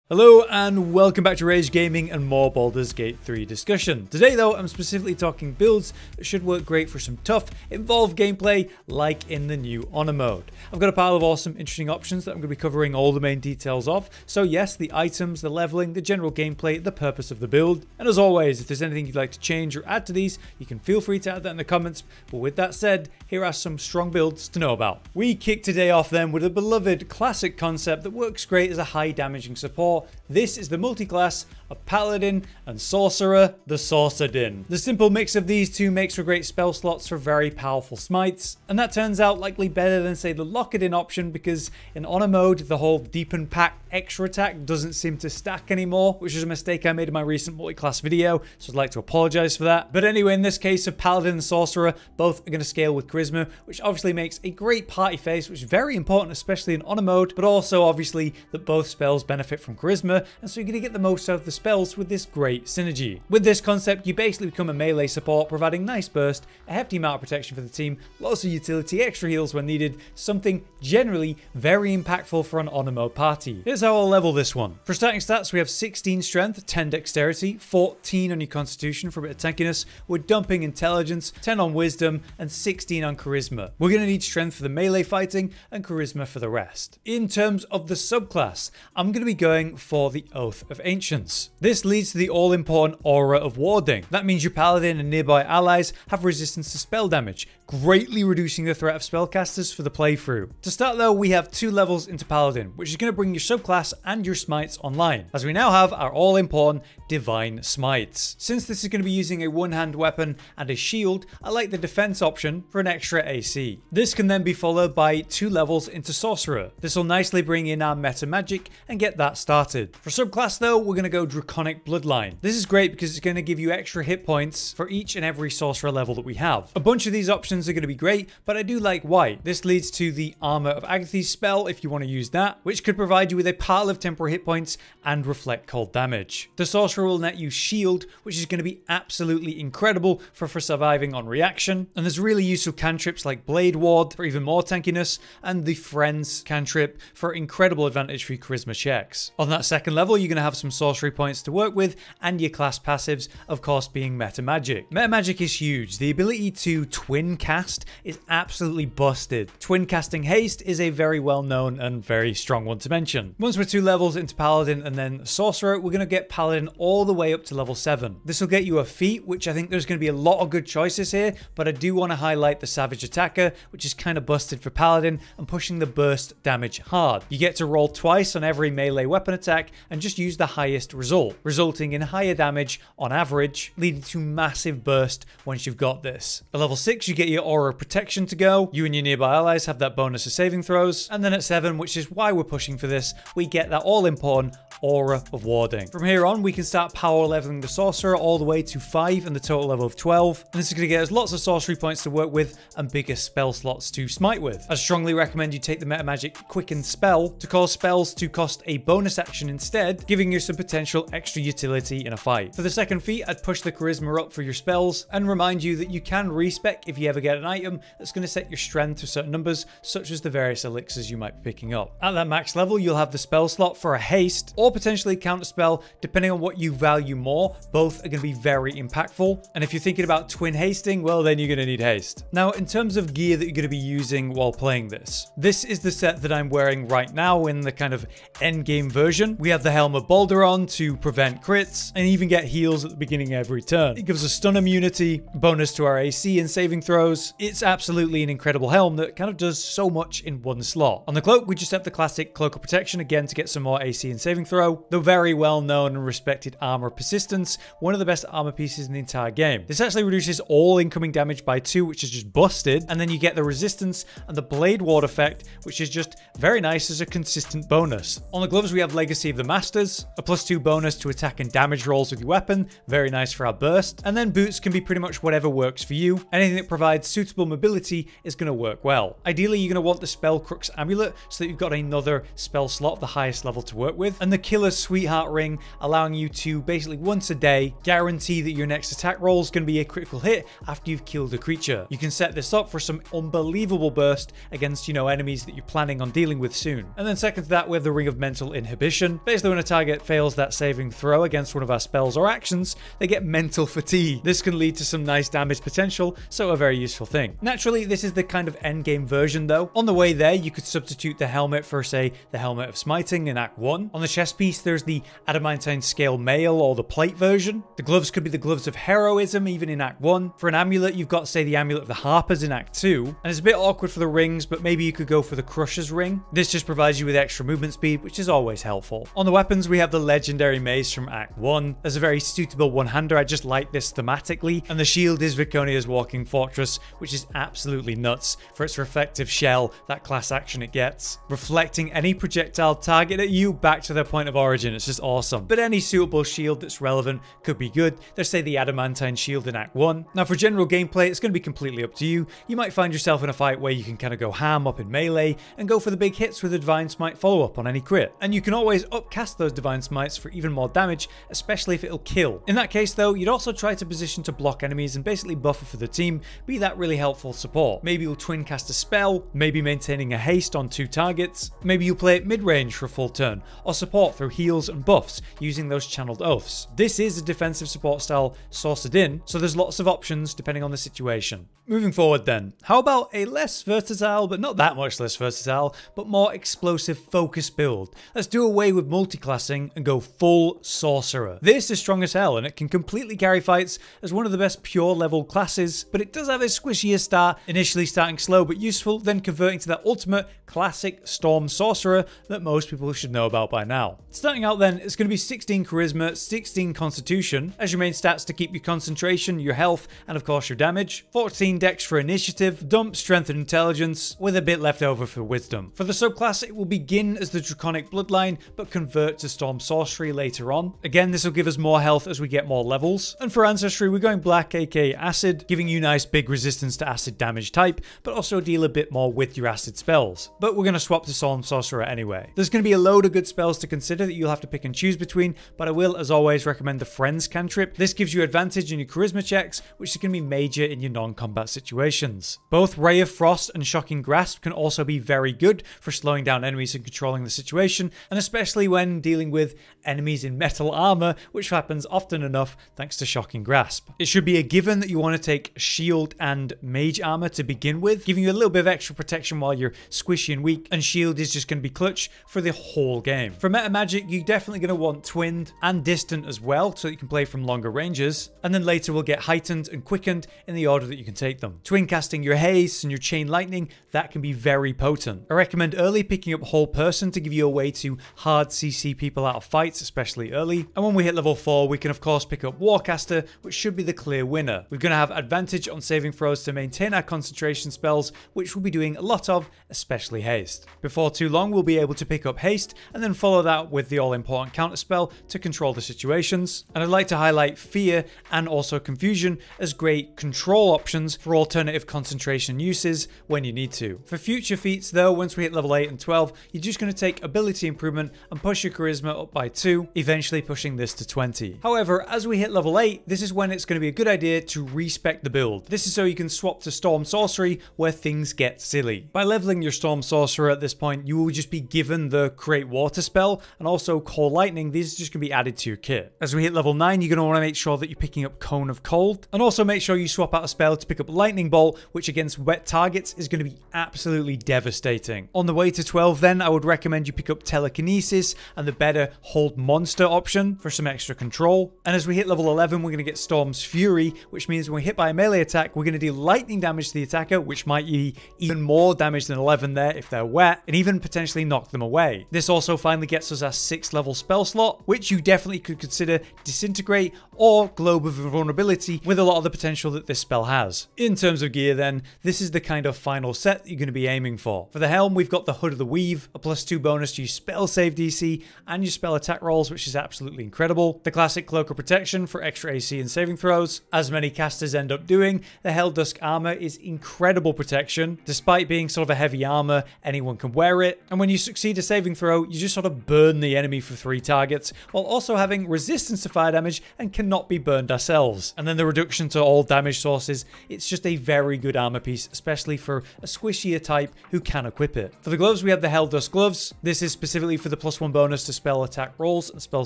Hello and welcome back to Rage Gaming and more Baldurs Gate 3 discussion. Today though, I'm specifically talking builds that should work great for some tough, involved gameplay like in the new Honor mode. I've got a pile of awesome, interesting options that I'm going to be covering all the main details of. So yes, the items, the leveling, the general gameplay, the purpose of the build. And as always, if there's anything you'd like to change or add to these, you can feel free to add that in the comments. But with that said, here are some strong builds to know about. We kick today off then with a beloved classic concept that works great as a high damaging support. This is the multiclass of Paladin and Sorcerer, the Sorcerer. The simple mix of these two makes for great spell slots for very powerful smites, and that turns out likely better than say the lock-it-in option, because in Honor mode the whole deepen pack extra attack doesn't seem to stack anymore, which is a mistake I made in my recent multiclass video, so I'd like to apologize for that. But anyway, in this case of Paladin and Sorcerer, both are going to scale with charisma, which obviously makes a great party face, which is very important especially in Honor mode, but also obviously that both spells benefit from charisma, and so you're going to get the most out of the spells with this great synergy. With this concept, you basically become a melee support, providing nice burst, a hefty amount of protection for the team, lots of utility, extra heals when needed, something generally very impactful for an Honor mode party. Here's how I'll level this one. For starting stats, we have 16 strength, 10 dexterity, 14 on your constitution for a bit of tankiness. We're dumping intelligence, 10 on wisdom, and 16 on charisma. We're going to need strength for the melee fighting and charisma for the rest. In terms of the subclass, I'm going to be going for the Oath of Ancients. This leads to the all-important aura of warding. That means your paladin and nearby allies have resistance to spell damage, greatly reducing the threat of spellcasters for the playthrough. To start though, we have 2 levels into Paladin, which is going to bring your subclass and your smites online, as we now have our all-important Divine Smites. Since this is going to be using a one-hand weapon and a shield, I like the defense option for an extra AC. This can then be followed by 2 levels into Sorcerer. This will nicely bring in our meta magic and get that started. For subclass though, we're going to go Draconic Bloodline. This is great because it's going to give you extra hit points for each and every Sorcerer level that we have. A bunch of these options are going to be great, but I do like white. This leads to the Armor of Agatha's spell if you want to use that, which could provide you with a pile of temporary hit points and reflect cold damage. The Sorcerer will net you Shield, which is going to be absolutely incredible for surviving on reaction, and there's really useful cantrips like Blade Ward for even more tankiness, and the Friends cantrip for incredible advantage for your charisma checks. On that second level, you're going to have some sorcery points to work with, and your class passives, of course, being meta magic. Meta magic is huge. The ability to twin cast is absolutely busted. Twin casting haste is a very well known and very strong one to mention. Once we're 2 levels into Paladin and then Sorcerer, we're going to get Paladin all the way up to level 7. This will get you a feat, which I think there's going to be a lot of good choices here, but I do want to highlight the Savage Attacker, which is kind of busted for Paladin and pushing the burst damage hard. You get to roll twice on every melee weapon attack and just use the highest result, resulting in higher damage on average, leading to massive burst once you've got this. At level 6, you get your Aura of Protection to go. You and your nearby allies have that bonus of saving throws. And then at 7, which is why we're pushing for this, we get that all-important Aura of Warding. From here on, we can start power leveling the Sorcerer all the way to 5 and the total level of 12. And this is going to get us lots of sorcery points to work with and bigger spell slots to smite with. I strongly recommend you take the meta magic Quicken spell to cause spells to cost a bonus action instead, giving you some potential extra utility in a fight. For the second feat, I'd push the charisma up for your spells and remind you that you can respec if you ever get an item that's going to set your strength to certain numbers, such as the various elixirs you might be picking up. At that max level, you'll have the spell slot for a haste or potentially counter spell, depending on what you value more. Both are going to be very impactful, and if you're thinking about twin hasting, well, then you're going to need haste. Now, in terms of gear that you're going to be using while playing this is the set that I'm wearing right now in the kind of endgame version. We have the Helm of Baldur on to prevent crits and even get heals at the beginning of every turn. It gives us stun immunity, bonus to our AC and saving throws. It's absolutely an incredible helm that kind of does so much in one slot. On the cloak, we just have the classic Cloak of Protection again to get some more AC and saving throw. The very well known and respected Armor of Persistence, one of the best armor pieces in the entire game. This actually reduces all incoming damage by 2, which is just busted, and then you get the resistance and the Blade Ward effect, which is just very nice as a consistent bonus. On the gloves, we have Legacy of the Masters, a +2 bonus to attack and damage rolls with your weapon, very nice for our burst, and then boots can be pretty much whatever works for you. Anything that provides suitable mobility is going to work well. Ideally, you're going to want the Spell Crux Amulet so that you've got another spell slot of the highest level to work with, and the killer sweetheart ring, allowing you to basically once a day guarantee that your next attack roll is going to be a critical hit after you've killed a creature. You can set this up for some unbelievable burst against, enemies that you're planning on dealing with soon. And then second to that, we have the Ring of Mental Inhibition. Basically, when a target fails that saving throw against one of our spells or actions, they get mental fatigue. This can lead to some nice damage potential, so a very useful thing. Naturally, this is the kind of endgame version though. On the way there, you could substitute the helmet for, say, the Helmet of Smiting in Act 1. On the chest piece, there's the Adamantine Scale Mail or the plate version. The gloves could be the Gloves of Heroism, even in Act 1. For an amulet, you've got, say, the Amulet of the Harpers in Act 2. And it's a bit awkward for the rings, but maybe you could go for the Crusher's Ring. This just provides you with extra movement speed, which is always helpful. On the weapons, we have the legendary mace from Act 1. There's a very suitable one-hander. I just like this thematically. And the shield is Viconia's Walking Fortress, which is absolutely nuts for its reflective shell, that class action it gets, reflecting any projectile target at you back to their point of origin. It's just awesome. But any suitable shield that's relevant could be good. There's, say, the Adamantine Shield in Act 1. Now, for general gameplay, it's going to be completely up to you. You might find yourself in a fight where you can kind of go ham up in melee and go for the big hits with a Divine Smite follow-up on any crit. And you can always upcast those Divine Smites for even more damage, especially if it'll kill. In that case, though, you'd also try to position to block enemies and basically buffer for the team, be that really helpful support. Maybe you'll twin cast a spell, maybe maintaining a haste on 2 targets, maybe you'll play it mid-range for a full turn, or support through heals and buffs using those channeled oaths. This is a defensive support style sorcered in, so there's lots of options depending on the situation. Moving forward then, how about a less versatile, but not that much less versatile, but more explosive focus build? Let's do away with multiclassing and go full Sorcerer. This is strong as hell and it can completely carry fights as one of the best pure level classes, but it does have a squishier start, initially starting slow but useful, then converting to that ultimate classic Storm Sorcerer that most people should know about by now. Starting out then, it's going to be 16 Charisma, 16 Constitution as your main stats to keep your concentration, your health, and of course your damage, 14 Dex for Initiative, Dump, Strength and Intelligence, with a bit left over for Wisdom. For the subclass, it will begin as the Draconic Bloodline, but convert to Storm Sorcery later on. Again, this will give us more health as we get more levels. And for Ancestry, we're going Black, aka Acid, giving you nice big resistance to acid damage type, but also deal a bit more with your acid spells. But we're going to swap to Storm Sorcerer anyway. There's going to be a load of good spells to consider that you'll have to pick and choose between, but I will, as always, recommend the Friends cantrip. This gives you advantage in your Charisma checks, which is going to be major in your non-combat situations. Both Ray of Frost and Shocking Grasp can also be very good for slowing down enemies and controlling the situation, and especially when dealing with enemies in metal armor, which happens often enough thanks to Shocking Grasp. It should be a given that you want to take Shield and Mage armor to begin with, giving you a little bit of extra protection while you're squishy and weak, and Shield is just going to be clutch for the whole game. For meta magic, you're definitely going to want Twinned and Distant as well, so you can play from longer ranges, and then later we'll get Heightened and Quickened in the order that you can take them. Twin casting your Haste and your Chain Lightning, that can be very potent. I recommend early picking up Whole Person to give you a way to hard CC people out of fights, especially early. And when we hit level 4, we can of course pick up Warcaster, which should be the clear winner. We're going to have advantage on saving throws to maintain our concentration spells, which we'll be doing a lot of, especially Haste. Before too long, we'll be able to pick up Haste and then follow that with the all-important counterspell to control the situations. And I'd like to highlight Fear and also Confusion as great control options for alternative concentration uses when you need to. For future feats though, once we hit level 8 and 12, you're just going to take ability improvement and push your charisma up by 2, eventually pushing this to 20. However, as we hit level 8, this is when it's going to be a good idea to respec the build. This is so you can swap to Storm Sorcery where things get silly. By leveling your Storm Sorcerer at this point, you will just be given the Create Water spell and also Call Lightning. These are just going to be added to your kit. As we hit level 9, you're going to want to make sure that you're picking up Cone of Cold, and also make sure you swap out a spell to pick up Lightning Bolt, which against wet targets is going to be absolutely devastating. On the way to 12 then, I would recommend you pick up Telekinesis and the better Hold Monster option for some extra control. And as we hit level 11, we're going to get Storm's Fury, which means when we hit by a melee attack, we're going to deal lightning damage to the attacker, which might be even more damage than 11 there if they're wet, and even potentially knock them away. This also finally gets us our 6th level spell slot, which you definitely could consider Disintegrate or Globe of Invulnerability with a lot of the potential that this spell has. In terms of gear then, this is the kind of final set that you're going to be aiming for. For the helm, we've got the Hood of the Weave, a +2 bonus to your spell save DC and your spell attack rolls, which is absolutely incredible. The classic Cloak of Protection for extra AC and saving throws. As many casters end up doing, the Helldusk armor is incredible protection. Despite being sort of a heavy armor, anyone can wear it, and when you succeed a saving throw, you just sort of burn burn the enemy for 3 targets, while also having resistance to fire damage and cannot be burned ourselves. And then the reduction to all damage sources, it's just a very good armor piece, especially for a squishier type who can equip it. For the gloves, we have the Helldust gloves. This is specifically for the +1 bonus to spell attack rolls and spell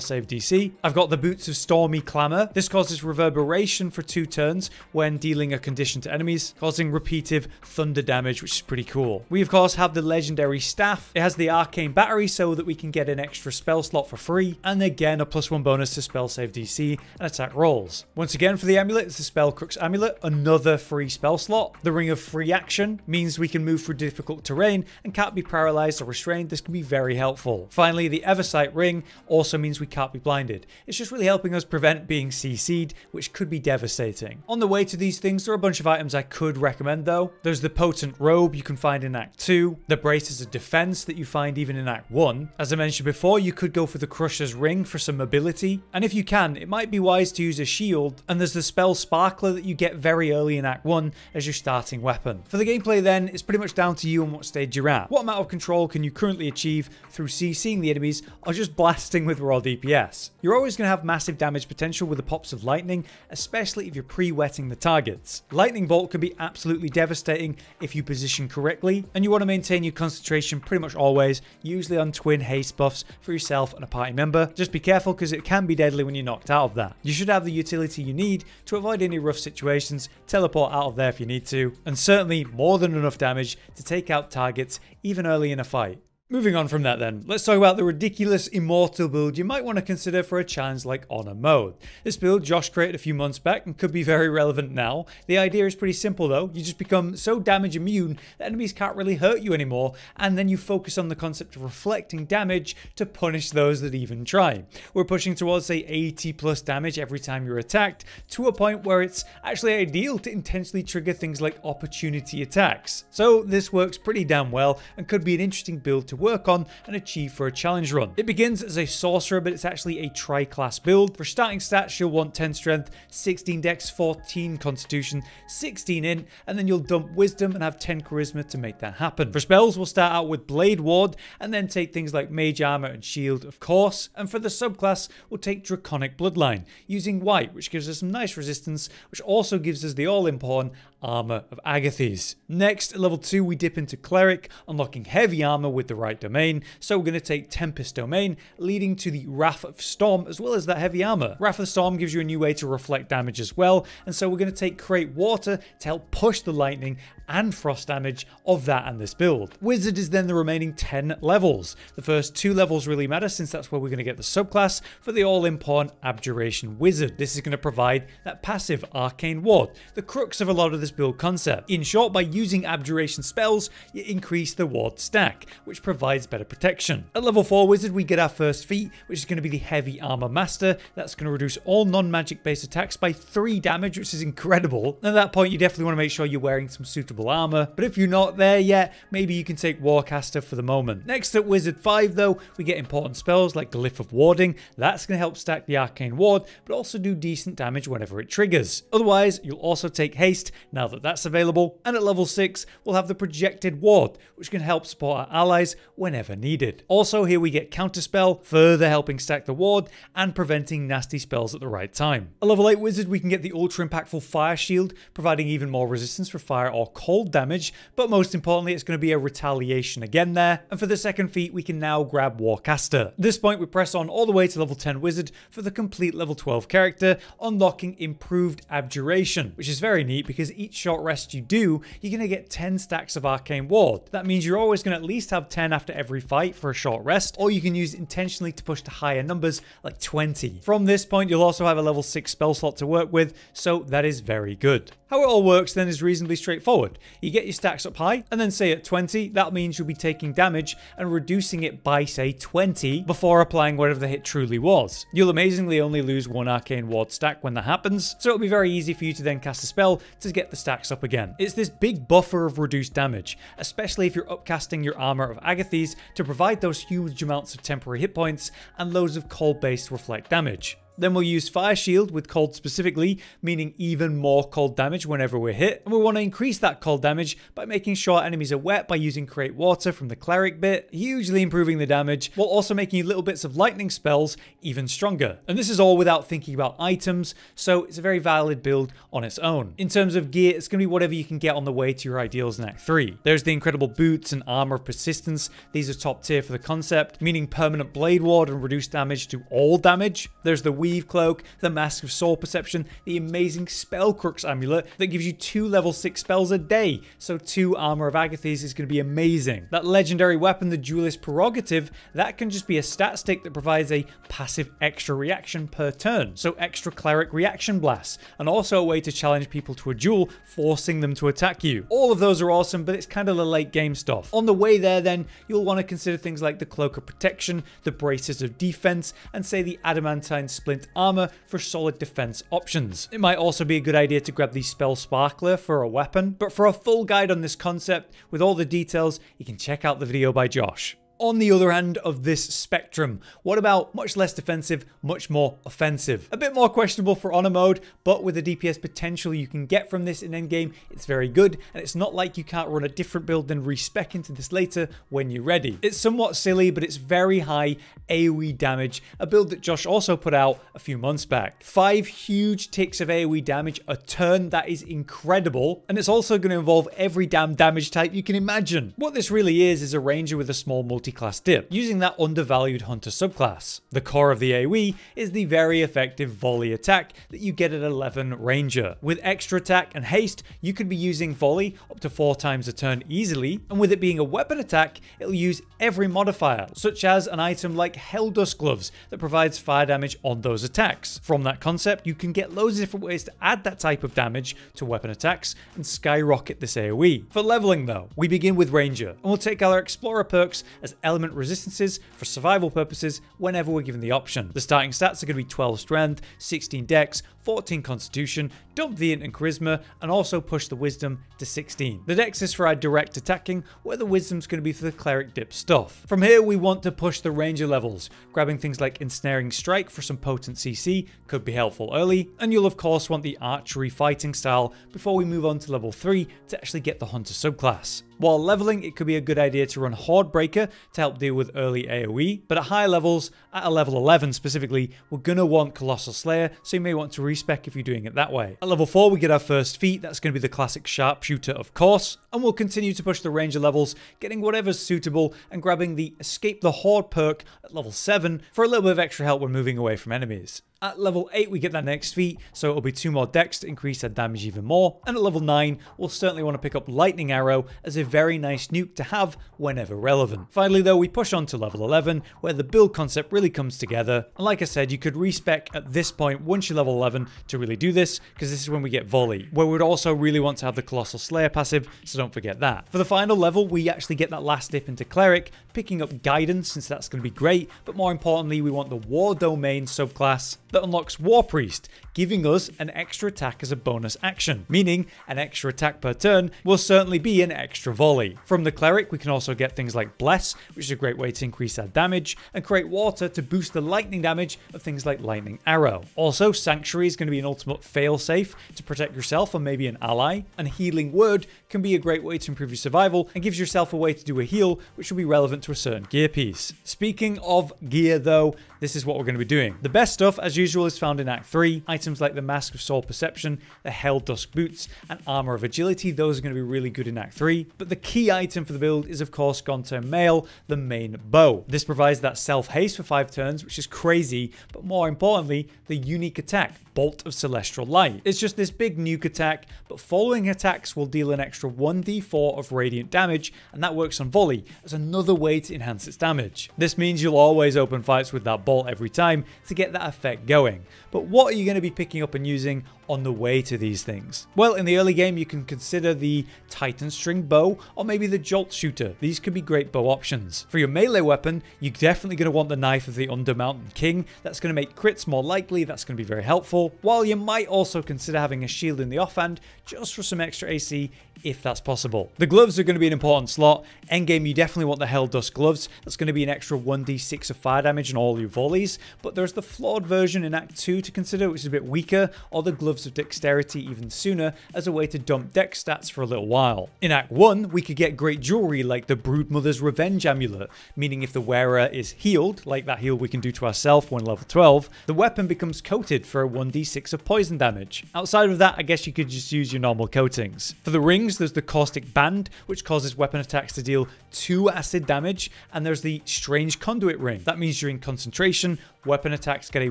save DC. I've got the boots of Stormy Clamor. This causes reverberation for 2 turns when dealing a condition to enemies, causing repeative thunder damage, which is pretty cool. We of course have the legendary staff. It has the arcane battery so that we can get an extra spell slot for free, and again a +1 bonus to spell save DC and attack rolls. Once again for the amulet, it's the Spellcrux amulet, another free spell slot. The ring of free action means we can move through difficult terrain and can't be paralyzed or restrained. This can be very helpful. Finally, the Eversight ring also means we can't be blinded. It's just really helping us prevent being CC'd, which could be devastating. On the way to these things, there are a bunch of items I could recommend though. There's the potent robe you can find in Act 2, the braces of defense that you find even in Act 1. As I mentioned before, you could go for the Crusher's ring for some mobility, and if you can, it might be wise to use a shield, and there's the spell Sparkler that you get very early in Act 1 as your starting weapon. For the gameplay then, it's pretty much down to you and what stage you're at. What amount of control can you currently achieve through CCing the enemies or just blasting with raw DPS? You're always going to have massive damage potential with the pops of lightning, especially if you're pre-wetting the targets. Lightning bolt can be absolutely devastating if you position correctly, and you want to maintain your concentration pretty much always, usually on twin haste buffs for yourself and a party member. Just be careful because it can be deadly when you're knocked out of that. You should have the utility you need to avoid any rough situations, teleport out of there if you need to, and certainly more than enough damage to take out targets even early in a fight. Moving on from that then, let's talk about the ridiculous immortal build you might want to consider for a challenge like Honor Mode. This build Josh created a few months back and could be very relevant now. The idea is pretty simple though. You just become so damage immune that enemies can't really hurt you anymore, and then you focus on the concept of reflecting damage to punish those that even try. We're pushing towards say 80 plus damage every time you're attacked, to a point where it's actually ideal to intentionally trigger things like opportunity attacks. So this works pretty damn well and could be an interesting build to work on and achieve for a challenge run. It begins as a sorcerer, but it's actually a tri-class build. For starting stats, you'll want 10 strength, 16 dex, 14 constitution, 16 int, and then you'll dump wisdom and have 10 charisma to make that happen. For spells, we'll start out with blade ward and then take things like mage armor and shield, of course. And for the subclass, we'll take draconic bloodline using white, which gives us some nice resistance, which also gives us the all-important armor of Agathes. Next, at level 2, we dip into cleric, unlocking heavy armor with the right domain. So we're going to take Tempest domain, leading to the Wrath of Storm, as well as that heavy armor. Wrath of Storm gives you a new way to reflect damage as well, and so we're going to take Create Water to help push the lightning and frost damage of that and this build. Wizard is then the remaining 10 levels. The first 2 levels really matter since that's where we're going to get the subclass for the all-important Abjuration Wizard. This is going to provide that passive Arcane Ward, the crux of a lot of this build concept. In short, by using Abjuration spells, you increase the ward stack, which provides better protection. At level 4 Wizard, we get our first feat, which is going to be the Heavy Armor Master. That's going to reduce all non-magic based attacks by 3 damage, which is incredible. At that point, you definitely want to make sure you're wearing some suitable armor, but if you're not there yet, maybe you can take Warcaster for the moment. Next at Wizard 5 though, we get important spells like Glyph of Warding. That's going to help stack the Arcane Ward, but also do decent damage whenever it triggers. Otherwise, you'll also take Haste now that that's available, and at level 6, we'll have the Projected Ward, which can help support our allies whenever needed. Also, here we get Counterspell, further helping stack the ward and preventing nasty spells at the right time. At level 8 Wizard, we can get the ultra impactful Fire Shield, providing even more resistance for fire or cold damage, but most importantly, it's going to be a retaliation again there. And for the second feat, we can now grab Warcaster. At this point, we press on all the way to level 10 Wizard for the complete level 12 character, unlocking Improved Abjuration, which is very neat because each short rest you do, you're going to get 10 stacks of Arcane Ward. That means you're always going to at least have 10 after every fight for a short rest, or you can use it intentionally to push to higher numbers like 20. From this point, you'll also have a level 6 spell slot to work with, so that is very good. How it all works then is reasonably straightforward. You get your stacks up high, and then say at 20, that means you'll be taking damage and reducing it by say 20 before applying whatever the hit truly was. You'll amazingly only lose 1 Arcane Ward stack when that happens, so it'll be very easy for you to then cast a spell to get the stacks up again. It's this big buffer of reduced damage, especially if you're upcasting your Armor of Agathes to provide those huge amounts of temporary hit points and loads of cold-based reflect damage. Then we'll use Fire Shield with cold specifically, meaning even more cold damage whenever we're hit. And we want to increase that cold damage by making sure enemies are wet by using Create Water from the Cleric bit, hugely improving the damage, while also making little bits of lightning spells even stronger. And this is all without thinking about items, so it's a very valid build on its own. In terms of gear, it's going to be whatever you can get on the way to your ideals in Act 3. There's the incredible boots and armor of persistence. These are top tier for the concept, meaning permanent blade ward and reduced damage to all damage. There's the weave cloak, the mask of soul perception, the amazing spell crux amulet that gives you 2 level 6 spells a day, so 2 armor of Agathys is going to be amazing. That legendary weapon, the duelist prerogative, that can just be a stat stick that provides a passive extra reaction per turn, so extra cleric reaction blasts, and also a way to challenge people to a duel, forcing them to attack you. All of those are awesome, but it's kind of the late game stuff. On the way there then, you'll want to consider things like the cloak of protection, the braces of defense, and say the adamantine splint armor for solid defense options. It might also be a good idea to grab the spell sparkler for a weapon, but for a full guide on this concept with all the details, you can check out the video by Josh. On the other end of this spectrum, what about much less defensive, much more offensive? A bit more questionable for honor mode, but with the DPS potential you can get from this in endgame, it's very good, and it's not like you can't run a different build and respec into this later when you're ready. It's somewhat silly, but it's very high AoE damage, a build that Josh also put out a few months back. 5 huge ticks of AoE damage a turn, that is incredible, and it's also going to involve every damn damage type you can imagine. What this really is a ranger with a small multiclass dip, using that undervalued hunter subclass. The core of the AoE is the very effective volley attack that you get at 11 ranger. With extra attack and haste, you could be using volley up to 4 times a turn easily, and with it being a weapon attack, it'll use every modifier, such as an item like Helldust Gloves that provides fire damage on those attacks. From that concept, you can get loads of different ways to add that type of damage to weapon attacks and skyrocket this AoE. For leveling though, we begin with ranger, and we'll take our explorer perks as element resistances for survival purposes whenever we're given the option. The starting stats are going to be 12 strength, 16 dex, 14 constitution, dump the int and charisma, and also push the wisdom to 16. The dex is for our direct attacking, where the wisdom's going to be for the cleric dip stuff. From here we want to push the ranger levels, grabbing things like ensnaring strike for some potent CC could be helpful early, and you'll of course want the archery fighting style before we move on to level 3 to actually get the hunter subclass. While leveling, it could be a good idea to run Horde Breaker to help deal with early AoE, but at higher levels, at a level 11 specifically, we're going to want Colossal Slayer, so you may want to respec if you're doing it that way. At level 4, we get our first feat, that's going to be the classic Sharpshooter of course, and we'll continue to push the ranger levels, getting whatever's suitable and grabbing the Escape the Horde perk at level 7 for a little bit of extra help when moving away from enemies. At level 8 we get that next feat, so it'll be 2 more dex to increase our damage even more, and at level 9 we'll certainly want to pick up Lightning Arrow as a very nice nuke to have whenever relevant. Finally though, we push on to level 11 where the build concept really comes together, and like I said, you could respec at this point once you're level 11 to really do this, because this is when we get volley, where we'd also really want to have the Colossal Slayer passive, so don't forget that. For the final level we actually get that last dip into Cleric, picking up Guidance since that's going to be great, but more importantly we want the War Domain subclass that unlocks War Priest, giving us an extra attack as a bonus action, meaning an extra attack per turn will certainly be an extra volley. From the Cleric, we can also get things like Bless, which is a great way to increase our damage, and Create Water to boost the lightning damage of things like Lightning Arrow. Also, Sanctuary is going to be an ultimate failsafe to protect yourself or maybe an ally, and Healing Word can be a great way to improve your survival and gives yourself a way to do a heal, which will be relevant to a certain gear piece. Speaking of gear though, this is what we're going to be doing. The best stuff, as usual, is found in Act 3. Items like the Mask of Soul Perception, the Helldust Boots, and Armor of Agility, those are going to be really good in Act 3. But the key item for the build is, of course, gone to male, the main bow. This provides that self-haste for 5 turns, which is crazy, but more importantly, the unique attack, Bolt of Celestial Light. It's just this big nuke attack, but following attacks will deal an extra 1d4 of radiant damage, and that works on volley as another way to enhance its damage. This means you'll always open fights with that bolt every time to get that effect going. But what are you going to be picking up and using on the way to these things? Well, in the early game, you can consider the Titan String Bow or maybe the Jolt Shooter. These could be great bow options. For your melee weapon, you're definitely going to want the Knife of the Undermountain King. That's going to make crits more likely. That's going to be very helpful. While you might also consider having a shield in the offhand just for some extra AC if that's possible. The gloves are going to be an important slot. Endgame, you definitely want the Hell Dust gloves. That's going to be an extra 1d6 of fire damage on all your volleys, but there's the flawed version in Act 2 to consider, which is a bit weaker, or the Gloves of Dexterity even sooner as a way to dump dex stats for a little while. In Act 1, we could get great jewelry like the Broodmother's Revenge Amulet, meaning if the wearer is healed, like that heal we can do to ourselves when level 12, the weapon becomes coated for a 1d6 of poison damage. Outside of that, I guess you could just use your normal coatings. For the rings, there's the Caustic Band, which causes weapon attacks to deal 2 acid damage, and there's the Strange Conduit Ring. That means during concentration, weapon attacks get a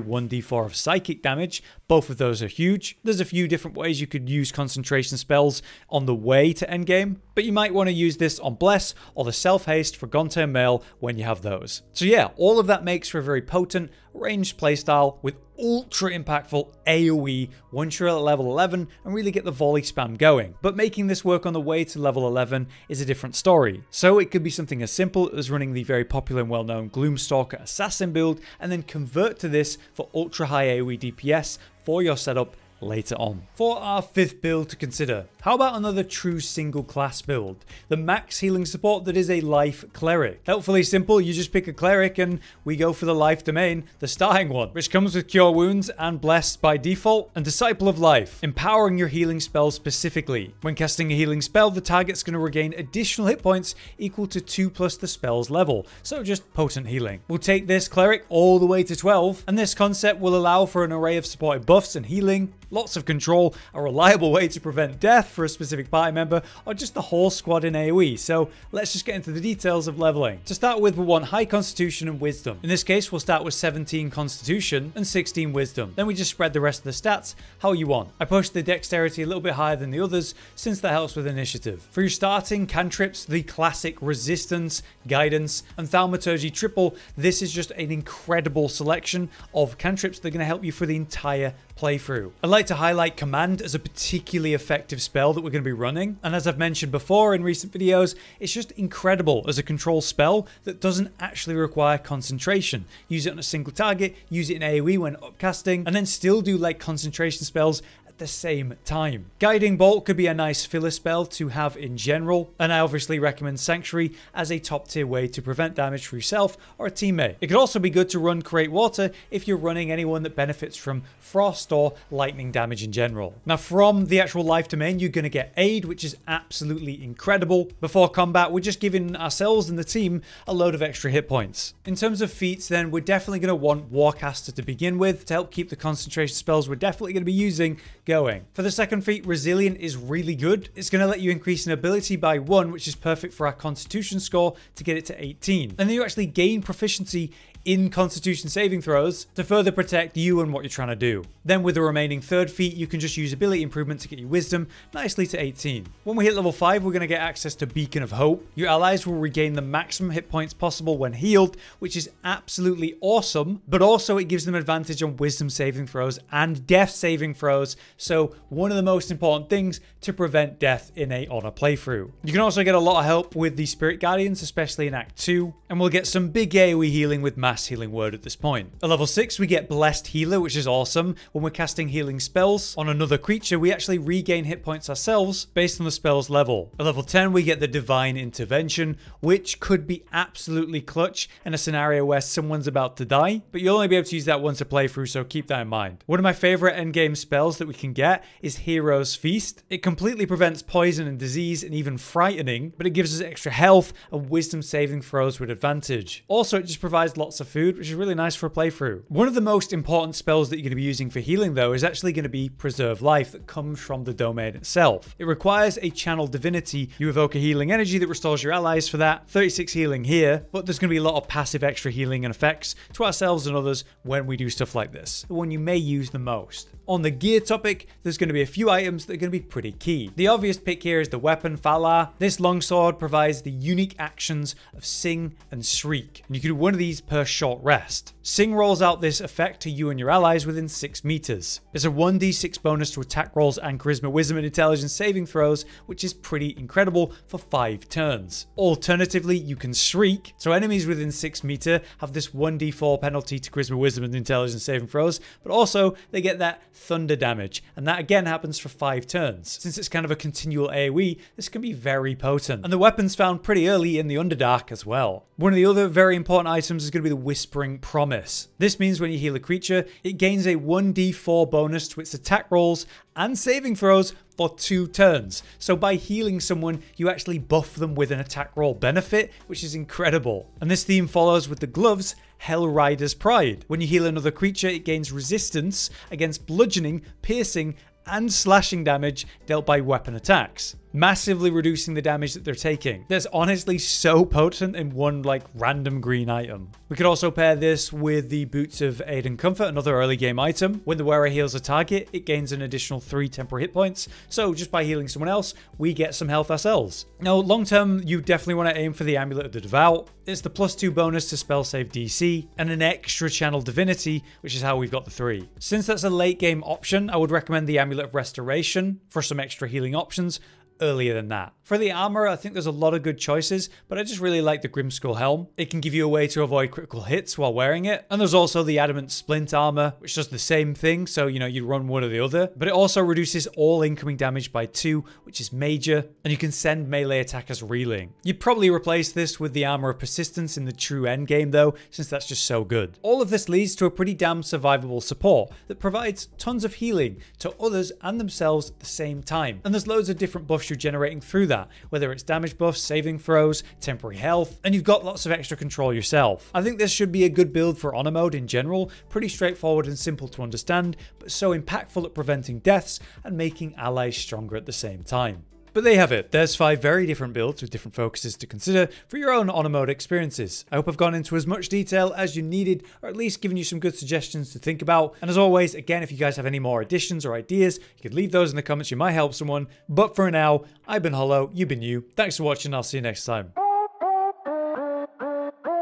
1d4 of psychic damage. Both of those are huge. There's a few different ways you could use concentration spells on the way to endgame, but you might want to use this on Bless or the Self-Haste for Gonter Mail when you have those. So yeah, all of that makes for a very potent, ranged playstyle with ultra impactful AoE once you're at level 11 and really get the volley spam going. But making this work on the way to level 11 is a different story. So it could be something as simple as running the very popular and well-known Gloomstalker Assassin build and then convert to this for ultra high AoE DPS for your setup later on. For our 5th build to consider, how about another true single class build? The max healing support that is a life cleric. Helpfully simple, you just pick a cleric and we go for the life domain, the starting one, which comes with cure wounds and blessed by default, and disciple of life, empowering your healing spells specifically. When casting a healing spell, the target's going to regain additional hit points equal to 2 plus the spell's level, so just potent healing. We'll take this cleric all the way to 12, and this concept will allow for an array of supported buffs and healing, lots of control, a reliable way to prevent death for a specific party member, or just the whole squad in AoE. So let's just get into the details of leveling. To start with, we want high constitution and wisdom. In this case, we'll start with 17 constitution and 16 wisdom. Then we just spread the rest of the stats how you want. I pushed the dexterity a little bit higher than the others since that helps with initiative. For your starting cantrips, the classic resistance, guidance, and thaumaturgy triple, this is just an incredible selection of cantrips that are going to help you for the entire playthrough. I'd like to highlight Command as a particularly effective spell that we're going to be running, and as I've mentioned before in recent videos, it's just incredible as a control spell that doesn't actually require concentration. Use it on a single target, use it in AoE when upcasting, and then still do like concentration spells at the same time. Guiding Bolt could be a nice filler spell to have in general, and I obviously recommend Sanctuary as a top tier way to prevent damage for yourself or a teammate. It could also be good to run Create Water if you're running anyone that benefits from frost or lightning damage in general. Now from the actual life domain, you're going to get Aid, which is absolutely incredible. Before combat, we're just giving ourselves and the team a load of extra hit points. In terms of feats then, we're definitely going to want Warcaster to begin with to help keep the concentration spells we're definitely going to be using going. For the second feat, Resilient is really good. It's going to let you increase an ability by 1, which is perfect for our Constitution score to get it to 18. And then you actually gain proficiency in Constitution saving throws to further protect you and what you're trying to do. Then with the remaining third feat, you can just use ability improvement to get your wisdom nicely to 18. When we hit level 5, we're going to get access to Beacon of Hope. Your allies will regain the maximum hit points possible when healed, which is absolutely awesome, but also it gives them advantage on wisdom saving throws and death saving throws, so one of the most important things to prevent death in a Honor playthrough. You can also get a lot of help with the Spirit Guardians, especially in Act 2, and we'll get some big AoE healing with Mass Healing Word at this point. At level 6, we get Blessed Healer, which is awesome. When we're casting healing spells on another creature, we actually regain hit points ourselves based on the spell's level. At level 10, we get the Divine Intervention, which could be absolutely clutch in a scenario where someone's about to die, but you'll only be able to use that once a playthrough, so keep that in mind. One of my favorite endgame spells that we can get is Hero's Feast. It completely prevents poison and disease and even frightening, but it gives us extra health and wisdom saving throws with advantage. Also, it just provides lots of food, which is really nice for a playthrough. One of the most important spells that you're going to be using for healing though is actually going to be Preserve Life that comes from the domain itself. It requires a channel divinity. You evoke a healing energy that restores your allies for that. 36 healing here, but there's going to be a lot of passive extra healing and effects to ourselves and others when we do stuff like this, the one you may use the most. On the gear topic, there's going to be a few items that are going to be pretty key. The obvious pick here is the weapon Falar. This longsword provides the unique actions of Sing and Shriek, and you can do one of these per short rest. Sing rolls out this effect to you and your allies within 6 meters. There's a 1d6 bonus to attack rolls and charisma, wisdom, and intelligence saving throws, which is pretty incredible for 5 turns. Alternatively, you can shriek, so enemies within 6 meter have this 1d4 penalty to charisma, wisdom, and intelligence saving throws, but also they get that thunder damage, and that again happens for 5 turns. Since it's kind of a continual AoE, this can be very potent. And the weapon's found pretty early in the Underdark as well. One of the other very important items is going to be the Whispering Promise. This means when you heal a creature, it gains a 1d4 bonus to its attack rolls and saving throws for 2 turns. So by healing someone, you actually buff them with an attack roll benefit, which is incredible. And this theme follows with the gloves, Hell Rider's Pride. When you heal another creature, it gains resistance against bludgeoning, piercing, and slashing damage dealt by weapon attacks, massively reducing the damage that they're taking. That's honestly so potent in one like random green item. We could also pair this with the Boots of Aid and Comfort, another early game item. When the wearer heals a target, it gains an additional 3 temporary hit points, so just by healing someone else, we get some health ourselves. Now long term, you definitely want to aim for the Amulet of the Devout. It's the +2 bonus to spell save DC, and an extra channel divinity, which is how we've got the 3. Since that's a late game option, I would recommend the Amulet of Restoration for some extra healing options earlier than that. For the armor, I think there's a lot of good choices, but I just really like the Grimskull Helm. It can give you a way to avoid critical hits while wearing it. And there's also the Adamant Splint armor, which does the same thing, so you know, you run one or the other. But it also reduces all incoming damage by 2, which is major, and you can send melee attackers reeling. You'd probably replace this with the Armor of Persistence in the true endgame though, since that's just so good. All of this leads to a pretty damn survivable support that provides tons of healing to others and themselves at the same time. And there's loads of different buffs you're generating through that, whether it's damage buffs, saving throws, temporary health, and you've got lots of extra control yourself. I think this should be a good build for honor mode in general, pretty straightforward and simple to understand, but so impactful at preventing deaths and making allies stronger at the same time. But there you have it. There's 5 very different builds with different focuses to consider for your own honor mode experiences. I hope I've gone into as much detail as you needed, or at least given you some good suggestions to think about. And as always, again, if you guys have any more additions or ideas, you could leave those in the comments. You might help someone. But for now, I've been Hollow, you've been you. Thanks for watching. I'll see you next time.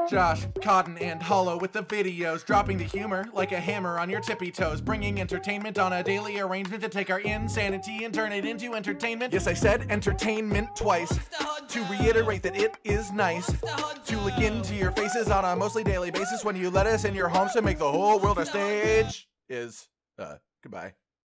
Josh, Cotton, and Hollow with the videos, dropping the humor like a hammer on your tippy toes, bringing entertainment on a daily arrangement to take our insanity and turn it into entertainment. Yes, I said entertainment twice, to reiterate that it is nice to look into your faces on a mostly daily basis when you let us in your homes to make the whole world a stage. Goodbye.